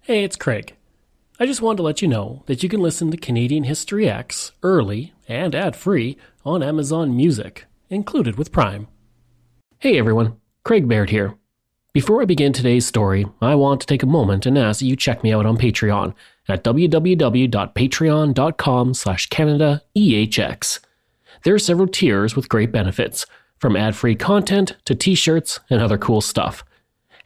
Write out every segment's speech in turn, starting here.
Hey, it's Craig. I just wanted to let you know that you can listen to Canadian History X early and ad-free on Amazon Music, included with Prime. Hey everyone, Craig Baird here. Before I begin today's story, I want to take a moment and ask that you check me out on Patreon at www.patreon.com/CanadaEHX. There are several tiers with great benefits, from ad-free content to t-shirts and other cool stuff.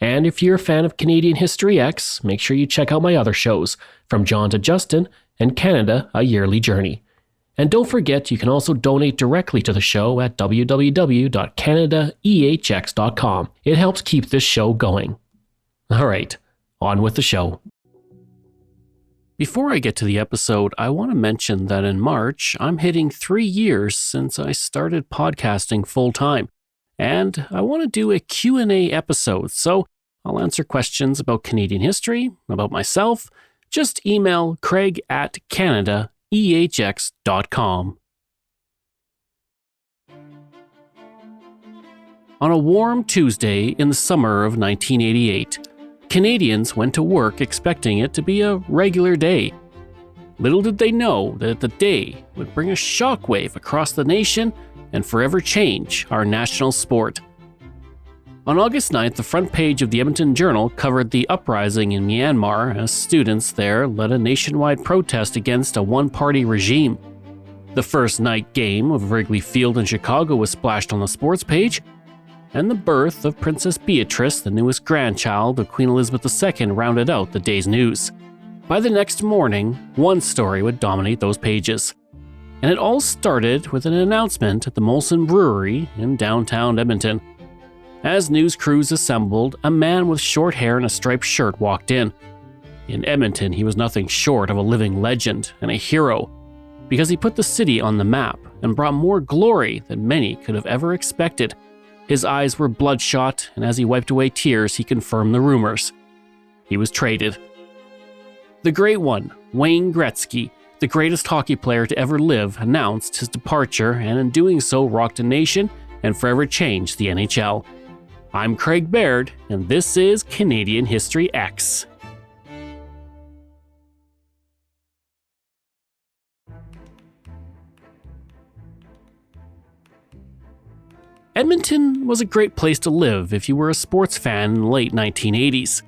And if you're a fan of Canadian History X, make sure you check out my other shows, From John to Justin and Canada, A Yearly Journey. And don't forget, you can also donate directly to the show at www.canadaehx.com. It helps keep this show going. All right, on with the show. Before I get to the episode, I want to mention that in March, I'm hitting 3 years since I started podcasting full-time. And I want to do a Q&A episode, so I'll answer questions about Canadian history, about myself. Just email craig@canadaehx.com. On a warm Tuesday in the summer of 1988, Canadians went to work expecting it to be a regular day. Little did they know that the day would bring a shockwave across the nation and forever change our national sport. On August 9th, the front page of the Edmonton Journal covered the uprising in Myanmar as students there led a nationwide protest against a one-party regime. The first night game of Wrigley Field in Chicago was splashed on the sports page, and the birth of Princess Beatrice, the newest grandchild of Queen Elizabeth II, rounded out the day's news. By the next morning, one story would dominate those pages. And it all started with an announcement at the Molson Brewery in downtown Edmonton. As news crews assembled, a man with short hair and a striped shirt walked in. In Edmonton, he was nothing short of a living legend and a hero, because he put the city on the map and brought more glory than many could have ever expected. His eyes were bloodshot, and as he wiped away tears, he confirmed the rumors. He was traded. The great one, Wayne Gretzky, the greatest hockey player to ever live, announced his departure, and in doing so rocked a nation and forever changed the NHL. I'm Craig Baird, and this is Canadian History X. Edmonton was a great place to live if you were a sports fan in the late 1980s.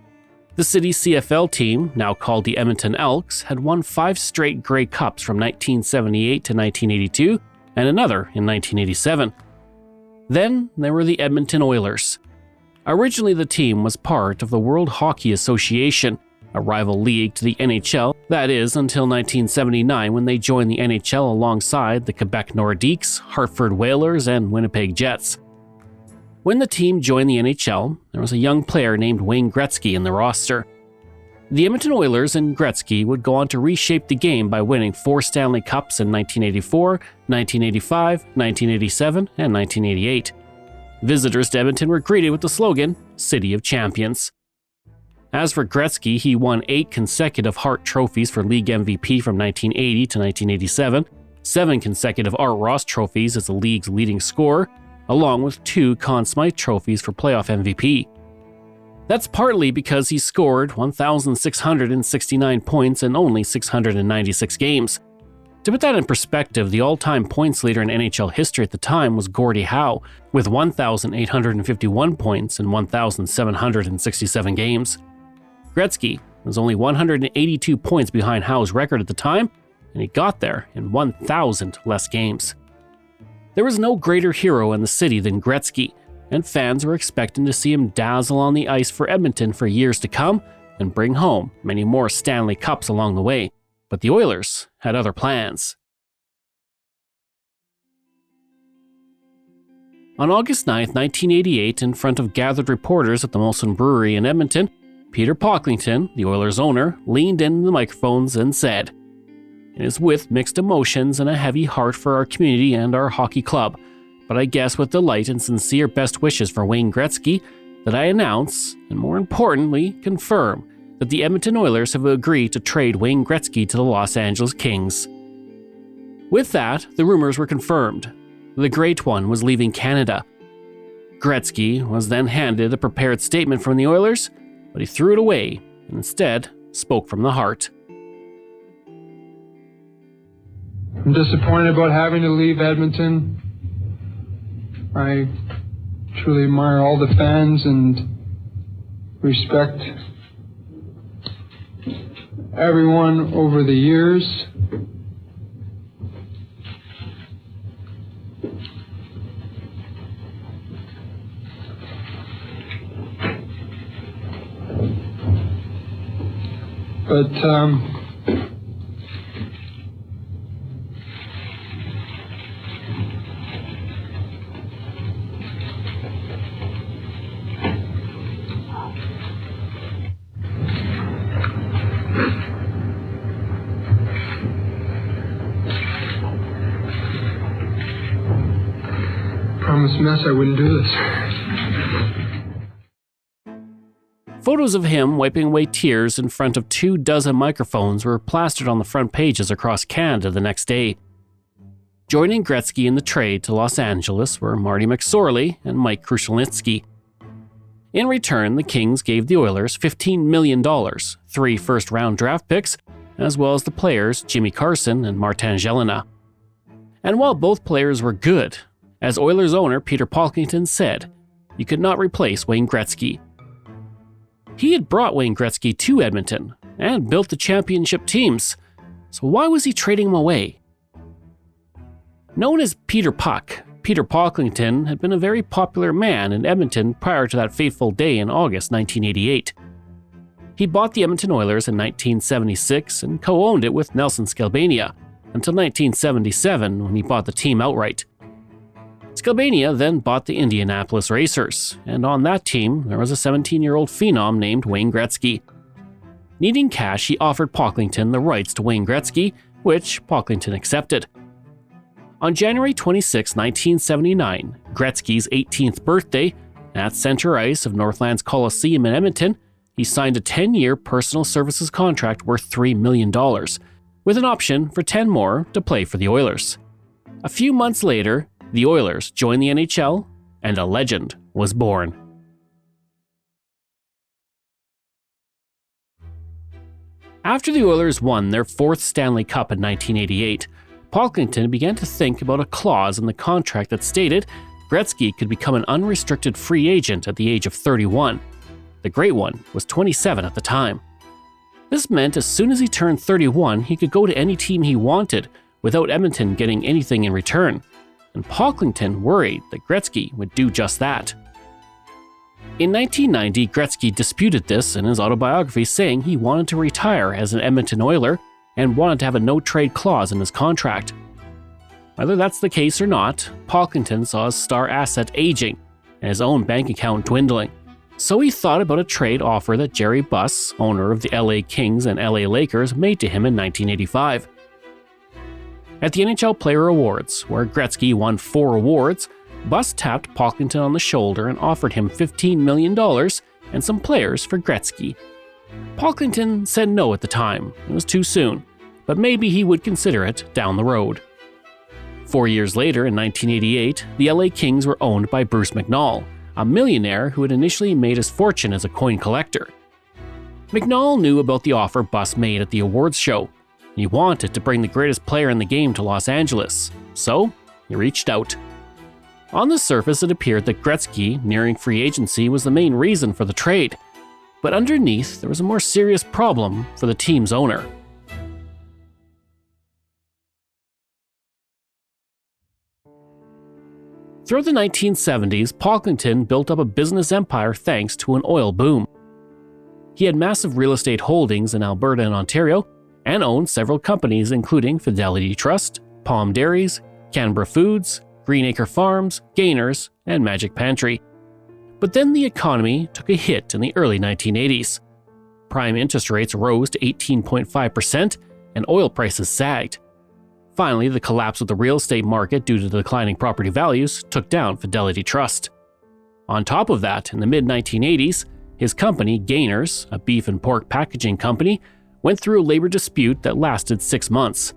The city's CFL team, now called the Edmonton Elks, had won 5 straight Grey Cups from 1978 to 1982 and another in 1987. Then there were the Edmonton Oilers. Originally, the team was part of the World Hockey Association, a rival league to the NHL, that is, until 1979 when they joined the NHL alongside the Quebec Nordiques, Hartford Whalers, and Winnipeg Jets. When the team joined the NHL, there was a young player named Wayne Gretzky in the roster. The Edmonton Oilers and Gretzky would go on to reshape the game by winning 4 Stanley Cups in 1984, 1985, 1987, and 1988. Visitors to Edmonton were greeted with the slogan, City of Champions. As for Gretzky, he won 8 consecutive Hart trophies for league MVP from 1980 to 1987, 7 consecutive Art Ross trophies as the league's leading scorer, along with 2 Conn Smythe trophies for playoff MVP. That's partly because he scored 1,669 points in only 696 games. To put that in perspective, the all-time points leader in NHL history at the time was Gordie Howe, with 1,851 points in 1,767 games. Gretzky was only 182 points behind Howe's record at the time, and he got there in 1,000 less games. There was no greater hero in the city than Gretzky, and fans were expecting to see him dazzle on the ice for Edmonton for years to come and bring home many more Stanley Cups along the way. But the Oilers had other plans. On August 9, 1988, in front of gathered reporters at the Molson Brewery in Edmonton, Peter Pocklington, the Oilers' owner, leaned into the microphones and said, "It is with mixed emotions and a heavy heart for our community and our hockey club, but I guess with delight and sincere best wishes for Wayne Gretzky, that I announce, and more importantly, confirm, that the Edmonton Oilers have agreed to trade Wayne Gretzky to the Los Angeles Kings." With that, the rumors were confirmed. The Great One was leaving Canada. Gretzky was then handed a prepared statement from the Oilers, but he threw it away and instead spoke from the heart. I'm disappointed about having to leave Edmonton. I truly admire all the fans and respect everyone over the years. But promised Mess I wouldn't do this. Photos of him wiping away tears in front of 24 microphones were plastered on the front pages across Canada the next day. Joining Gretzky in the trade to Los Angeles were Marty McSorley and Mike Krushelnytsky. In return, the Kings gave the Oilers $15 million, 3 first-round draft picks, as well as the players Jimmy Carson and Martin Gelinas. And while both players were good, as Oilers owner Peter Pocklington said, you could not replace Wayne Gretzky. He had brought Wayne Gretzky to Edmonton and built the championship teams, so why was he trading him away? Known as Peter Puck, Peter Pocklington had been a very popular man in Edmonton prior to that fateful day in August 1988. He bought the Edmonton Oilers in 1976 and co-owned it with Nelson Skelbania until 1977 when he bought the team outright. Skelbania then bought the Indianapolis Racers, and on that team there was a 17-year-old phenom named Wayne Gretzky. Needing cash, he offered Pocklington the rights to Wayne Gretzky, which Pocklington accepted. On January 26, 1979, Gretzky's 18th birthday, at center ice of Northlands Coliseum in Edmonton, he signed a 10-year personal services contract worth $3 million, with an option for 10 more to play for the Oilers. A few months later, the Oilers joined the NHL, and a legend was born. After the Oilers won their 4th Stanley Cup in 1988, Pocklington began to think about a clause in the contract that stated Gretzky could become an unrestricted free agent at the age of 31. The Great One was 27 at the time. This meant as soon as he turned 31, he could go to any team he wanted without Edmonton getting anything in return. And Pocklington worried that Gretzky would do just that. In 1990, Gretzky disputed this in his autobiography, saying he wanted to retire as an Edmonton Oiler and wanted to have a no-trade clause in his contract. Whether that's the case or not, Pocklington saw his star asset aging and his own bank account dwindling. So he thought about a trade offer that Jerry Buss, owner of the LA Kings and LA Lakers, made to him in 1985. At the NHL Player Awards, where Gretzky won 4 awards, Buss tapped Pocklington on the shoulder and offered him $15 million and some players for Gretzky. Pocklington said no at the time, it was too soon, but maybe he would consider it down the road. 4 years later, in 1988, the LA Kings were owned by Bruce McNall, a millionaire who had initially made his fortune as a coin collector. McNall knew about the offer Buss made at the awards show. He wanted to bring the greatest player in the game to Los Angeles, so he reached out. On the surface, it appeared that Gretzky, nearing free agency, was the main reason for the trade. But underneath, there was a more serious problem for the team's owner. Throughout the 1970s, Pocklington built up a business empire thanks to an oil boom. He had massive real estate holdings in Alberta and Ontario, and owned several companies including Fidelity Trust, Palm Dairies, Canberra Foods, Greenacre Farms, Gainers, and Magic Pantry. But then the economy took a hit in the early 1980s. Prime interest rates rose to 18.5% and oil prices sagged. Finally, the collapse of the real estate market due to the declining property values took down Fidelity Trust. On top of that, in the mid-1980s, his company, Gainers, a beef and pork packaging company, went through a labor dispute that lasted 6 months.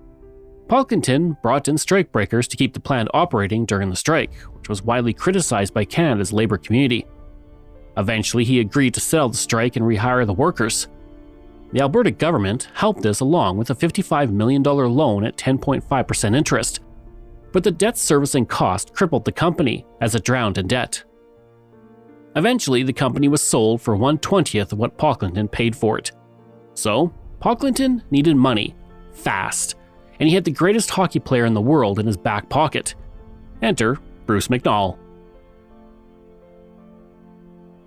Pocklington brought in strikebreakers to keep the plant operating during the strike, which was widely criticized by Canada's labor community. Eventually, he agreed to settle the strike and rehire the workers. The Alberta government helped this along with a $55 million loan at 10.5% interest. But the debt servicing cost crippled the company as it drowned in debt. Eventually, the company was sold for 1/20th of what Pocklington paid for it. So, Pocklington needed money, fast, and he had the greatest hockey player in the world in his back pocket. Enter Bruce McNall.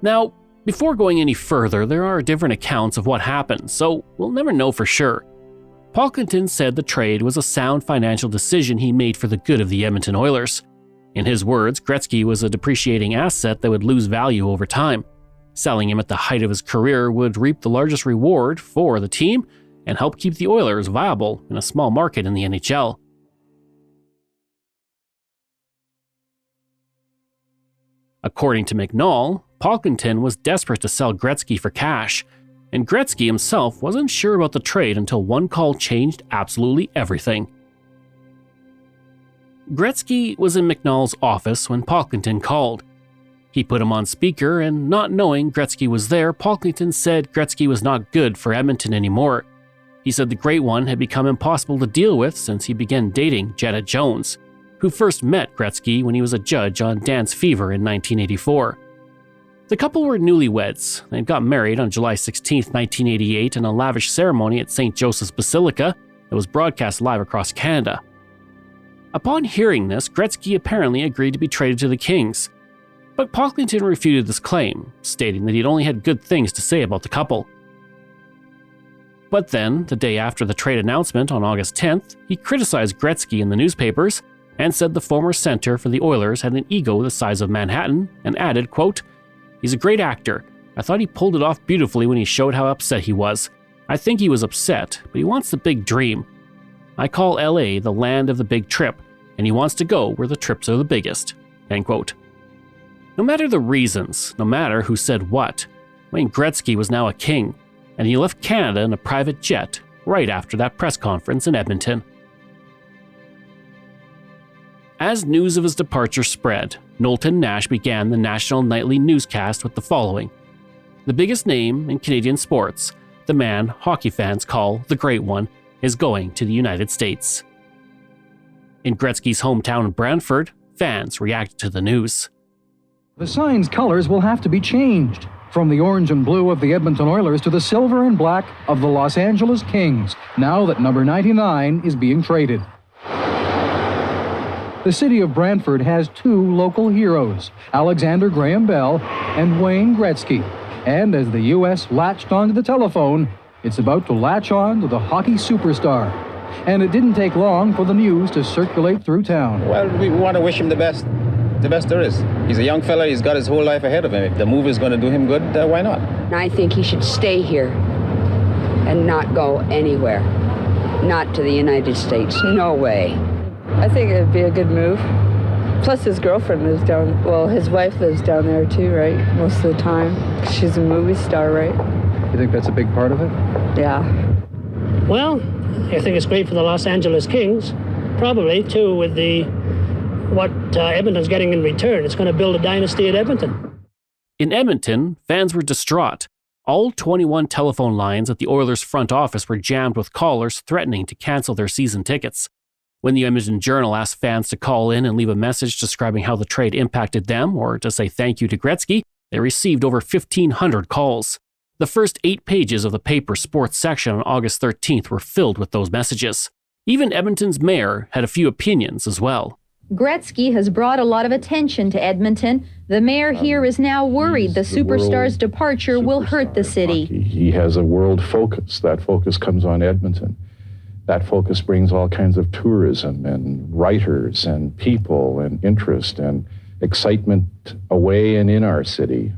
Now, before going any further, there are different accounts of what happened, so we'll never know for sure. Pocklington said the trade was a sound financial decision he made for the good of the Edmonton Oilers. In his words, Gretzky was a depreciating asset that would lose value over time. Selling him at the height of his career would reap the largest reward for the team and help keep the Oilers viable in a small market in the NHL. According to McNall, Pocklington was desperate to sell Gretzky for cash, and Gretzky himself wasn't sure about the trade until one call changed absolutely everything. Gretzky was in McNall's office when Pocklington called. He put him on speaker, and not knowing Gretzky was there, Pocklington said Gretzky was not good for Edmonton anymore. He said the Great One had become impossible to deal with since he began dating Janet Jones, who first met Gretzky when he was a judge on Dance Fever in 1984. The couple were newlyweds. They got married on July 16, 1988 in a lavish ceremony at St. Joseph's Basilica that was broadcast live across Canada. Upon hearing this, Gretzky apparently agreed to be traded to the Kings. But Pocklington refuted this claim, stating that he'd only had good things to say about the couple. But then, the day after the trade announcement on August 10th, he criticized Gretzky in the newspapers and said the former center for the Oilers had an ego the size of Manhattan and added, quote, "He's a great actor. I thought he pulled it off beautifully when he showed how upset he was. I think he was upset, but he wants the big dream. I call LA the land of the big trip, and he wants to go where the trips are the biggest." End quote. No matter the reasons, no matter who said what, Wayne Gretzky was now a king, and he left Canada in a private jet right after that press conference in Edmonton. As news of his departure spread, Knowlton Nash began the national nightly newscast with the following: "The biggest name in Canadian sports, the man hockey fans call the Great One, is going to the United States." In Gretzky's hometown of Brantford, fans reacted to the news. The sign's colors will have to be changed, from the orange and blue of the Edmonton Oilers to the silver and black of the Los Angeles Kings, now that number 99 is being traded. The city of Brantford has two local heroes, Alexander Graham Bell and Wayne Gretzky. And as the U.S. latched onto the telephone, it's about to latch on to the hockey superstar. And it didn't take long for the news to circulate through town. Well, we want to wish him the best there is. He's a young fella, he's got his whole life ahead of him. If the move is going to do him good, why not? I think he should stay here and not go anywhere. Not to the United States, no way. I think it'd be a good move. Plus his girlfriend lives down, well, his wife lives down there too, right? Most of the time. She's a movie star, right? You think that's a big part of it? Yeah. Well, I think it's great for the Los Angeles Kings, probably, too, with what Edmonton's getting in return. It's going to build a dynasty at Edmonton. In Edmonton, fans were distraught. All 21 telephone lines at the Oilers' front office were jammed with callers threatening to cancel their season tickets. When the Edmonton Journal asked fans to call in and leave a message describing how the trade impacted them or to say thank you to Gretzky, they received over 1,500 calls. The first 8 pages of the paper's sports section on August 13th were filled with those messages. Even Edmonton's mayor had a few opinions as well. Gretzky has brought a lot of attention to Edmonton. The mayor here is now worried the superstar's departure will hurt the city. He has a world focus. That focus comes on Edmonton. That focus brings all kinds of tourism and writers and people and interest and excitement away and in our city.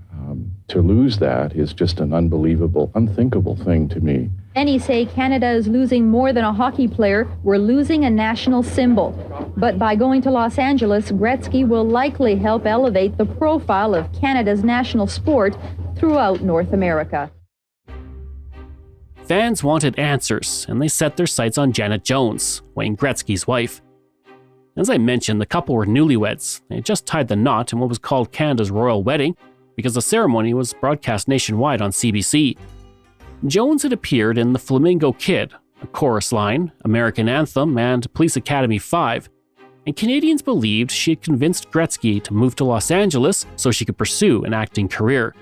To lose that is just an unbelievable, unthinkable thing to me. Many say Canada is losing more than a hockey player. We're losing a national symbol. But by going to Los Angeles, Gretzky will likely help elevate the profile of Canada's national sport throughout North America. Fans wanted answers, and they set their sights on Janet Jones, Wayne Gretzky's wife. As I mentioned, the couple were newlyweds. They had just tied the knot in what was called Canada's royal wedding, because the ceremony was broadcast nationwide on CBC. Jones had appeared in The Flamingo Kid, A Chorus Line, American Anthem, and Police Academy 5, and Canadians believed she had convinced Gretzky to move to Los Angeles so she could pursue an acting career.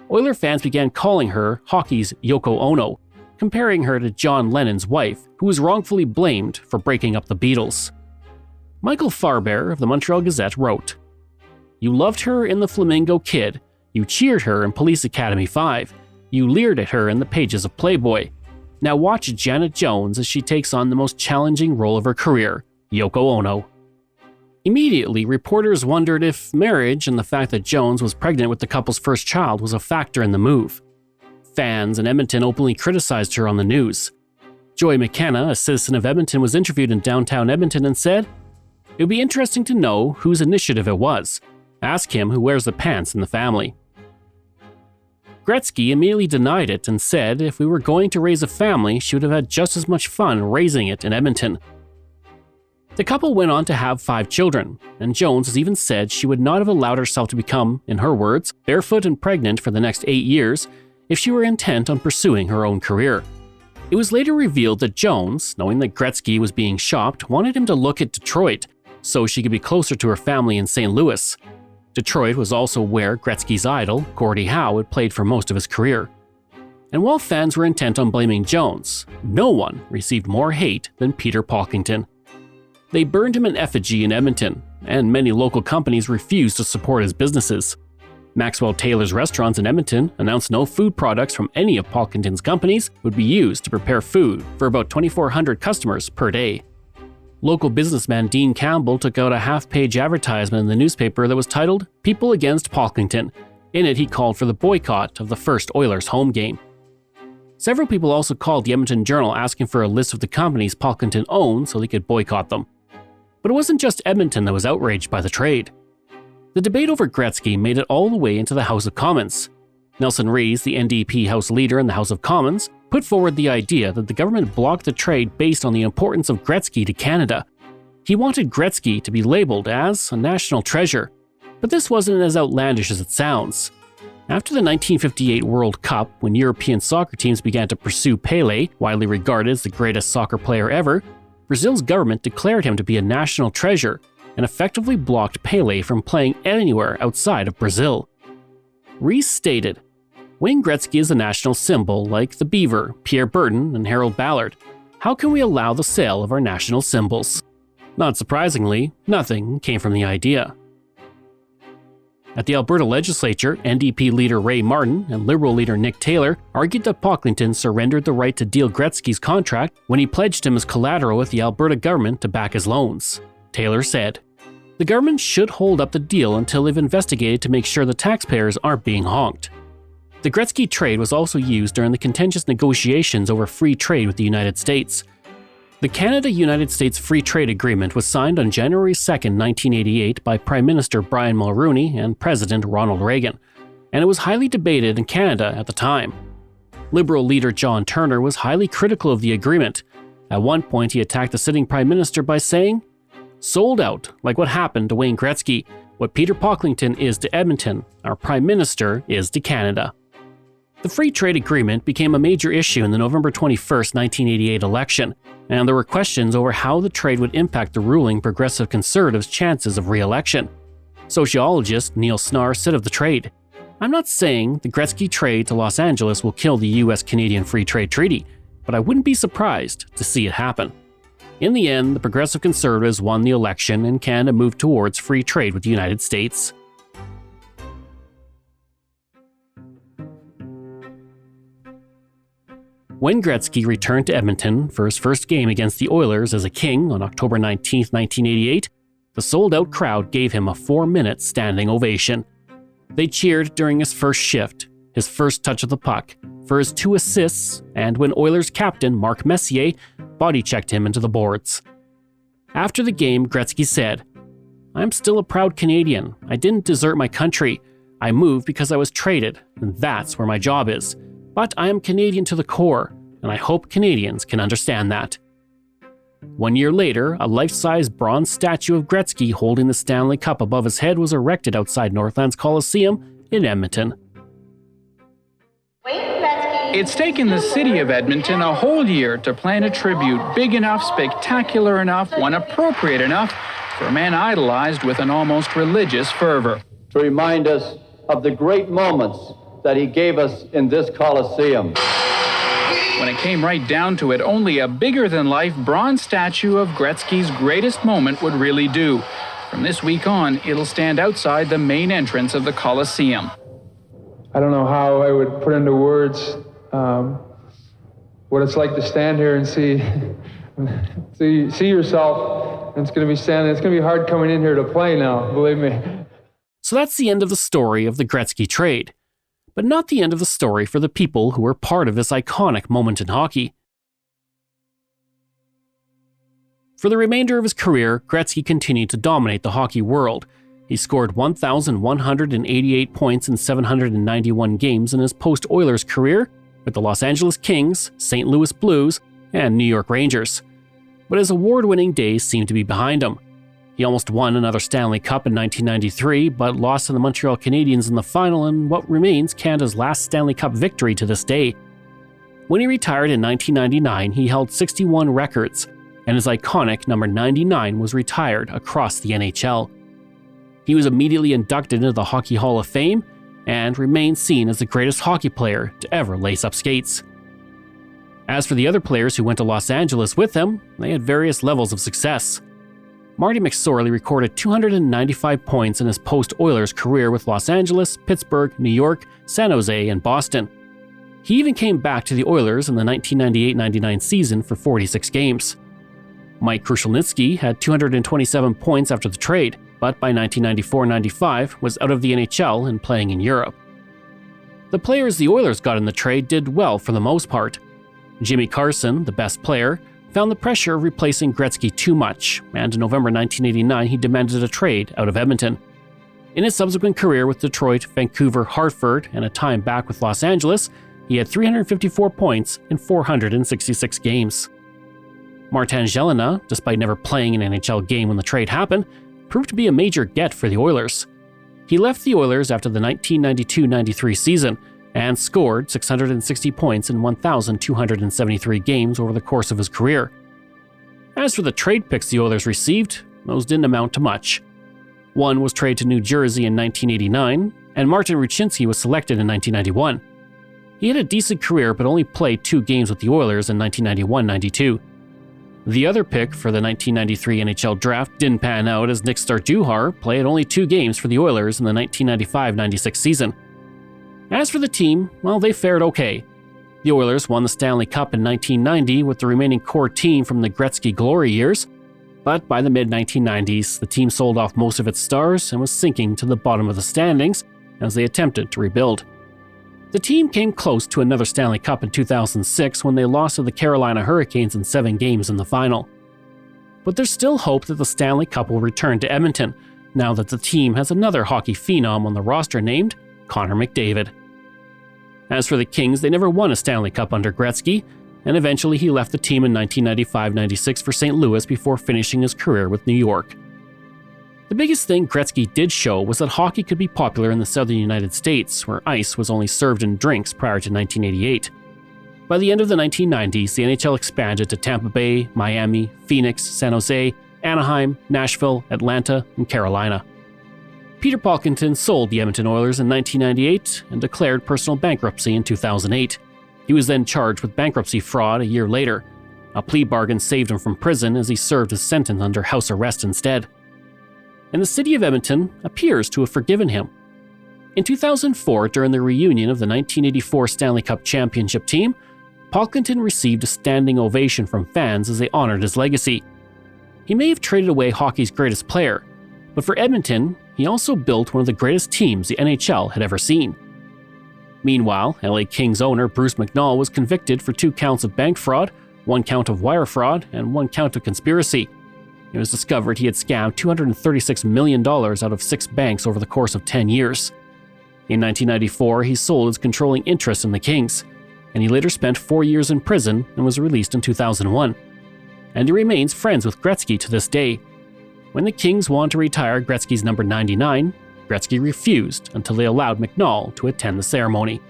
Oiler fans began calling her hockey's Yoko Ono, comparing her to John Lennon's wife, who was wrongfully blamed for breaking up the Beatles. Michael Farber of the Montreal Gazette wrote, "You loved her in The Flamingo Kid, you cheered her in Police Academy 5, you leered at her in the pages of Playboy. Now watch Janet Jones as she takes on the most challenging role of her career, Yoko Ono." Immediately, reporters wondered if marriage and the fact that Jones was pregnant with the couple's first child was a factor in the move. Fans in Edmonton openly criticized her on the news. Joy McKenna, a citizen of Edmonton, was interviewed in downtown Edmonton and said, "It would be interesting to know whose initiative it was. Ask him who wears the pants in the family." Gretzky immediately denied it and said if we were going to raise a family, she would have had just as much fun raising it in Edmonton. The couple went on to have 5 children, and Jones has even said she would not have allowed herself to become, in her words, barefoot and pregnant for the next 8 years if she were intent on pursuing her own career. It was later revealed that Jones, knowing that Gretzky was being shopped, wanted him to look at Detroit so she could be closer to her family in St. Louis. Detroit was also where Gretzky's idol, Gordie Howe, had played for most of his career. And while fans were intent on blaming Jones, no one received more hate than Peter Pocklington. They burned him in effigy in Edmonton, and many local companies refused to support his businesses. Maxwell Taylor's restaurants in Edmonton announced no food products from any of Pocklington's companies would be used to prepare food for about 2,400 customers per day. Local businessman Dean Campbell took out a half-page advertisement in the newspaper that was titled "People Against Pocklington." In it, he called for the boycott of the first Oilers home game. Several people also called the Edmonton Journal asking for a list of the companies Pocklington owned so they could boycott them. But it wasn't just Edmonton that was outraged by the trade. The debate over Gretzky made it all the way into the House of Commons. Nelson Rees, the NDP House leader in the House of Commons, put forward the idea that the government blocked the trade based on the importance of Gretzky to Canada. He wanted Gretzky to be labeled as a national treasure, but this wasn't as outlandish as it sounds. After the 1958 World Cup, when European soccer teams began to pursue Pelé, widely regarded as the greatest soccer player ever, Brazil's government declared him to be a national treasure and effectively blocked Pelé from playing anywhere outside of Brazil. Rees stated, "Wayne Gretzky is a national symbol like the Beaver, Pierre Berton, and Harold Ballard. How can we allow the sale of our national symbols?" Not surprisingly, nothing came from the idea. At the Alberta legislature, NDP leader Ray Martin and Liberal leader Nick Taylor argued that Pocklington surrendered the right to deal Gretzky's contract when he pledged him as collateral with the Alberta government to back his loans. Taylor said, "The government should hold up the deal until they've investigated to make sure the taxpayers aren't being honked." The Gretzky trade was also used during the contentious negotiations over free trade with the United States. The Canada-United States Free Trade Agreement was signed on January 2, 1988 by Prime Minister Brian Mulroney and President Ronald Reagan, and it was highly debated in Canada at the time. Liberal leader John Turner was highly critical of the agreement. At one point, he attacked the sitting Prime Minister by saying, "Sold out, like what happened to Wayne Gretzky. What Peter Pocklington is to Edmonton, our Prime Minister is to Canada." The Free Trade Agreement became a major issue in the November 21, 1988 election, and there were questions over how the trade would impact the ruling Progressive Conservatives' chances of re-election. Sociologist Neil Snarr said of the trade, "I'm not saying the Gretzky trade to Los Angeles will kill the US-Canadian Free Trade Treaty, but I wouldn't be surprised to see it happen." In the end, the Progressive Conservatives won the election and Canada moved towards free trade with the United States. When Gretzky returned to Edmonton for his first game against the Oilers as a King on October 19, 1988, the sold-out crowd gave him a 4-minute standing ovation. They cheered during his first shift, his first touch of the puck, for his 2 assists, and when Oilers captain Mark Messier body-checked him into the boards. After the game, Gretzky said, "I'm still a proud Canadian. I didn't desert my country. I moved because I was traded, and that's where my job is. But I am Canadian to the core, and I hope Canadians can understand that." 1 year later, a life-size bronze statue of Gretzky holding the Stanley Cup above his head was erected outside Northlands Coliseum in Edmonton. Wayne Gretzky It's taken the city of Edmonton a whole year to plan a tribute big enough, spectacular enough, one appropriate enough for a man idolized with an almost religious fervor. To remind us of the great moments that he gave us in this Coliseum. When it came right down to it, only a bigger-than-life bronze statue of Gretzky's greatest moment would really do. From this week on, it'll stand outside the main entrance of the Coliseum. I don't know how I would put into words what it's like to stand here and see yourself. And it's going to be standing. It's going to be hard coming in here to play now, believe me. So that's the end of the story of the Gretzky trade. But not the end of the story for the people who were part of this iconic moment in hockey. For the remainder of his career, Gretzky continued to dominate the hockey world. He scored 1,188 points in 791 games in his post-Oilers career with the Los Angeles Kings, St. Louis Blues, and New York Rangers. But his award-winning days seemed to be behind him. He almost won another Stanley Cup in 1993, but lost to the Montreal Canadiens in the final in what remains Canada's last Stanley Cup victory to this day. When he retired in 1999, he held 61 records, and his iconic number 99 was retired across the NHL. He was immediately inducted into the Hockey Hall of Fame and remains seen as the greatest hockey player to ever lace up skates. As for the other players who went to Los Angeles with him, they had various levels of success. Marty McSorley recorded 295 points in his post-Oilers career with Los Angeles, Pittsburgh, New York, San Jose, and Boston. He even came back to the Oilers in the 1998-99 season for 46 games. Mike Krushelnytsky had 227 points after the trade, but by 1994-95 was out of the NHL and playing in Europe. The players the Oilers got in the trade did well for the most part. Jimmy Carson, the best player, found the pressure of replacing Gretzky too much, and in November 1989 he demanded a trade out of Edmonton. In his subsequent career with Detroit, Vancouver, Hartford, and a time back with Los Angeles, he had 354 points in 466 games. Martin Gelinas, despite never playing an NHL game when the trade happened, proved to be a major get for the Oilers. He left the Oilers after the 1992-93 season and scored 660 points in 1,273 games over the course of his career. As for the trade picks the Oilers received, those didn't amount to much. One was traded to New Jersey in 1989, and Martin Rucinski was selected in 1991. He had a decent career but only played 2 games with the Oilers in 1991-92. The other pick for the 1993 NHL draft didn't pan out as Nick Starduhar played only 2 games for the Oilers in the 1995-96 season. As for the team, well, they fared okay. The Oilers won the Stanley Cup in 1990 with the remaining core team from the Gretzky glory years, but by the mid-1990s, the team sold off most of its stars and was sinking to the bottom of the standings as they attempted to rebuild. The team came close to another Stanley Cup in 2006 when they lost to the Carolina Hurricanes in 7 games in the final. But there's still hope that the Stanley Cup will return to Edmonton, now that the team has another hockey phenom on the roster named Connor McDavid. As for the Kings, they never won a Stanley Cup under Gretzky, and eventually he left the team in 1995-96 for St. Louis before finishing his career with New York. The biggest thing Gretzky did show was that hockey could be popular in the southern United States, where ice was only served in drinks prior to 1988. By the end of the 1990s, the NHL expanded to Tampa Bay, Miami, Phoenix, San Jose, Anaheim, Nashville, Atlanta, and Carolina. Peter Palkington sold the Edmonton Oilers in 1998 and declared personal bankruptcy in 2008. He was then charged with bankruptcy fraud a year later. A plea bargain saved him from prison as he served his sentence under house arrest instead. And the city of Edmonton appears to have forgiven him. In 2004, during the reunion of the 1984 Stanley Cup championship team, Palkington received a standing ovation from fans as they honored his legacy. He may have traded away hockey's greatest player, but for Edmonton, he also built one of the greatest teams the NHL had ever seen. Meanwhile, LA Kings owner Bruce McNall was convicted for 2 counts of bank fraud, 1 count of wire fraud, and 1 count of conspiracy. It was discovered he had scammed $236 million out of 6 banks over the course of 10 years. In 1994, he sold his controlling interest in the Kings, and he later spent 4 years in prison and was released in 2001. And he remains friends with Gretzky to this day. When the Kings wanted to retire Gretzky's number 99, Gretzky refused until they allowed McNall to attend the ceremony.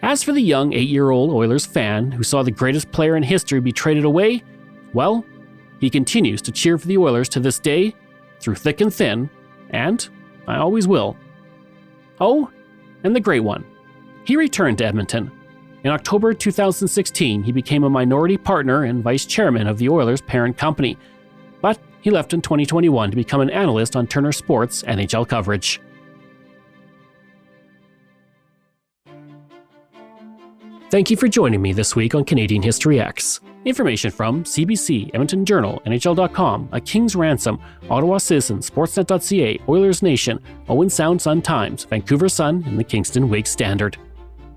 As for the young 8-year-old Oilers fan who saw the greatest player in history be traded away, well, he continues to cheer for the Oilers to this day, through thick and thin, and I always will. Oh, and the great one. He returned to Edmonton. In October 2016, he became a minority partner and vice chairman of the Oilers' parent company, but he left in 2021 to become an analyst on Turner Sports' NHL coverage. Thank you for joining me this week on Canadian History X. Information from CBC, Edmonton Journal, NHL.com, A King's Ransom, Ottawa Citizen, Sportsnet.ca, Oilers Nation, Owen Sound Sun-Times, Vancouver Sun, and the Kingston Whig Standard.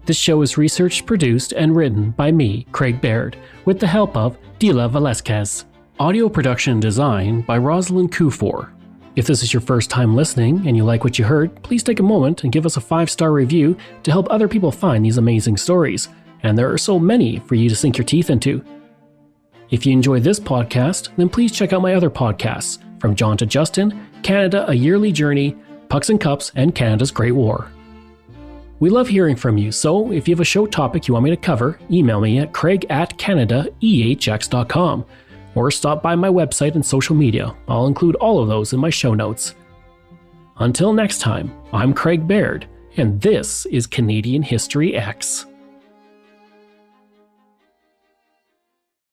This show is researched, produced, and written by me, Craig Baird, with the help of Dila Velasquez. Audio production and design by Rosalind Kufor. If this is your first time listening and you like what you heard, please take a moment and give us a 5-star review to help other people find these amazing stories. And there are so many for you to sink your teeth into. If you enjoy this podcast, then please check out my other podcasts, From John to Justin, Canada, A Yearly Journey, Pucks and Cups, and Canada's Great War. We love hearing from you, so if you have a show topic you want me to cover, email me at craig@canadaehx.com, or stop by my website and social media. I'll include all of those in my show notes. Until next time, I'm Craig Baird, and this is Canadian History X.